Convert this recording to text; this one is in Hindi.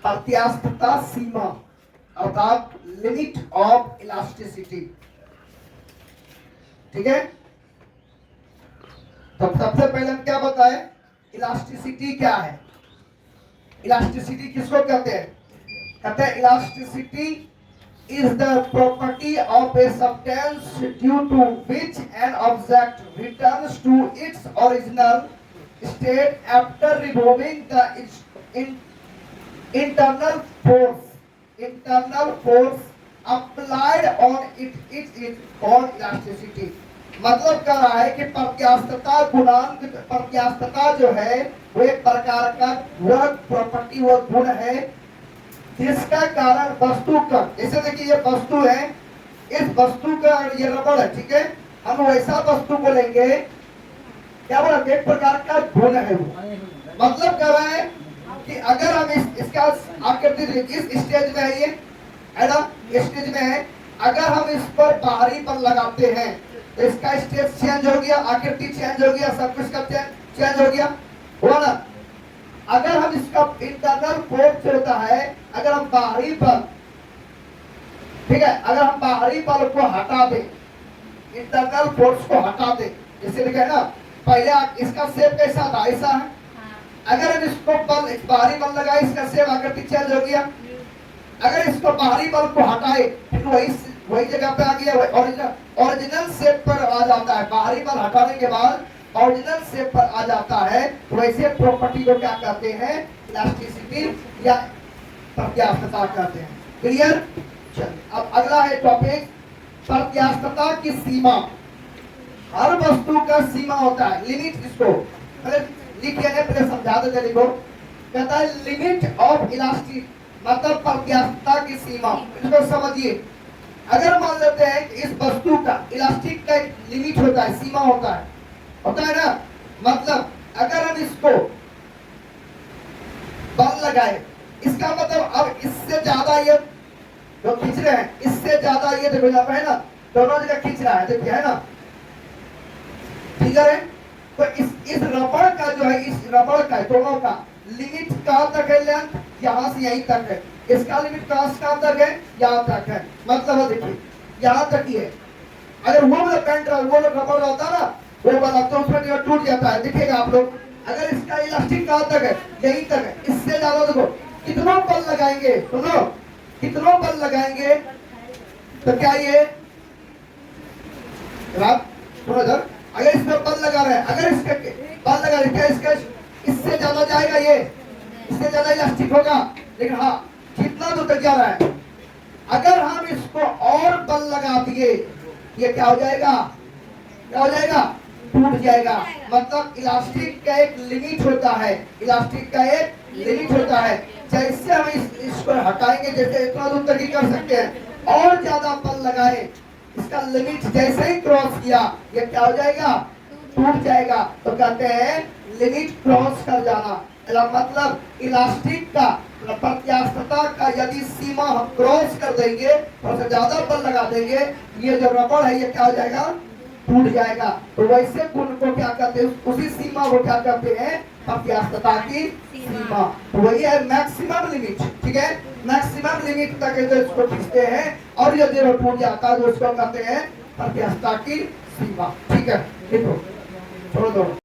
प्रत्यास्थता सीमा अर्थात लिमिट ऑफ इलास्टिसिटी। ठीक है, तो सबसे पहले हम क्या बताएं, इलास्टिसिटी क्या है। इलास्टिसिटी किसको कहते हैं? कहते हैं elasticity is the property of a substance due to which an object returns to its original state after removing the internal force applied on it is called elasticity। मतलब कह रहा है कि प्रत्यास्थता गुणांक, प्रत्यास्थता जो है वो एक प्रकार का वह प्रॉपर्टी, वह गुण है जिसका कारण वस्तु का, जैसे देखिए ये वस्तु है, इस वस्तु का ये रबड़ है, ठीक है, हम वैसा वस्तु को लेंगे, क्या बोला, एक प्रकार का गुण है वो। मतलब कह रहा है कि अगर हम इसका आकृति इस स्टेज में है, ये है ना, स्टेज में है, अगर हम इस पर बाहरी बल लगाते हैं तो इसका स्टेज चेंज हो गया, आकृति चेंज हो गया, सब कुछ का चेंज हो गया, हुआ ना। अगर हम इसका इंटरनल फोर्स होता है, अगर हम बाहरी बल, ठीक है, अगर हम बाहरी बल को हटा दें, इंटरनल फोर्स को हटा दें, जैसे लिखा है ना, पहले इसका शेप कैसा था, ऐसा है, अगर हम इसको बल, बाहरी बल लगाए, इसका शेप आकृति चेंज हो गया। अगर इसको बाहरी बल को हटाए तो वही जगह पे आ गया, ओरिजिनल शेप पर आ जाता है। बाहरी बल हटाने के बाद ओरिजिनल शेप पर आ जाता है। वैसे प्रॉपर्टी को क्या कहते हैं, इलास्टिसिटी या प्रत्यास्थता कहते हैं। क्लियर? चलिए अब अगला है टॉपिक, प्रत्यास्थता की सीमा। हर वस्तु का सीमा होता है, लिमिट। इसको लिखिए, पहले समझा देते, लिखो। कहता है लिमिट ऑफ इलास्टिक, मतलब प्रत्यास्थता की सीमा। इसको समझिए, अगर मान लेते हैं कि इस वस्तु का, इलास्टिक का एक लिमिट होता है, सीमा होता है ना। मतलब अगर हम इसको बल लगाए, इसका मतलब अब इससे ज्यादा ये जो खींच रहे हैं, इससे ज्यादा ये देखो यहाँ पे है ना, दोनों जगह खींच रहा है, देखिए है ना, ठीक है। तो इस रबड़ का जो है, इस रबड़ का दोनों का लिमिट कहां तक है, लेंथ यहां से यहीं तक है। इसका लिमिट कहां तक है, यहां तक है। मतलब देखिए यहां तक ही है। अगर वो वाला पेंट, वो रबड़ होता ना, वो वाला, तो उसमें टूट जाता है, दिखेगा आप लोग। अगर इसका इलास्टिक कहां तक है, यहीं तक है। इससे ज्यादा देखो कितना बल लगाएंगे, सुनो, कितना बल लगाएंगे तो क्या ये सुनो इधर, अगर इसमें बल लगा रहे हैं, अगर इसका बल लगा रहे, क्या इसका इससे ज्यादा जाएगा, ये इससे ज्यादा इलास्टिक होगा। लेकिन हाँ, कितना दूर तक जा रहा है। अगर हम इसको और बल लगा दिए, ये क्या हो जाएगा, क्या हो जाएगा, टूट जाएगा। मतलब इलास्टिक का एक लिमिट होता है, इलास्टिक का एक लिमिट होता है। जैसे हम इसको हटाएंगे, जैसे इतना दूर तक ही कर सकते हैं, और ज्यादा बल लगाए, इसका लिमिट जैसे ही क्रॉस किया, ये क्या हो जाएगा, टूट जाएगा। तो कहते हैं लिमिट क्रॉस कर जाना। मतलब इलास्टिक का, प्रत्यास्थता का यदि सीमा हम क्रॉस कर देंगे, और ज्यादा बल लगा देंगे, ये जो रबड़ है ये क्या हो जाएगा, टूट जाएगा। तो वैसे गुण को क्या कहते हैं, उसी सीमा को क्या कहते हैं, प्रत्यास्थता की सीमा। तो वही है मैक्सिमम लिमिट, ठीक है। मैक्सिमम लिमिट तक इसको खींचते हैं, और यदि वो टूट जाता है तो उसको कहते हैं प्रत्यास्थता की सीमा। ठीक है, देखो छोड़ दो।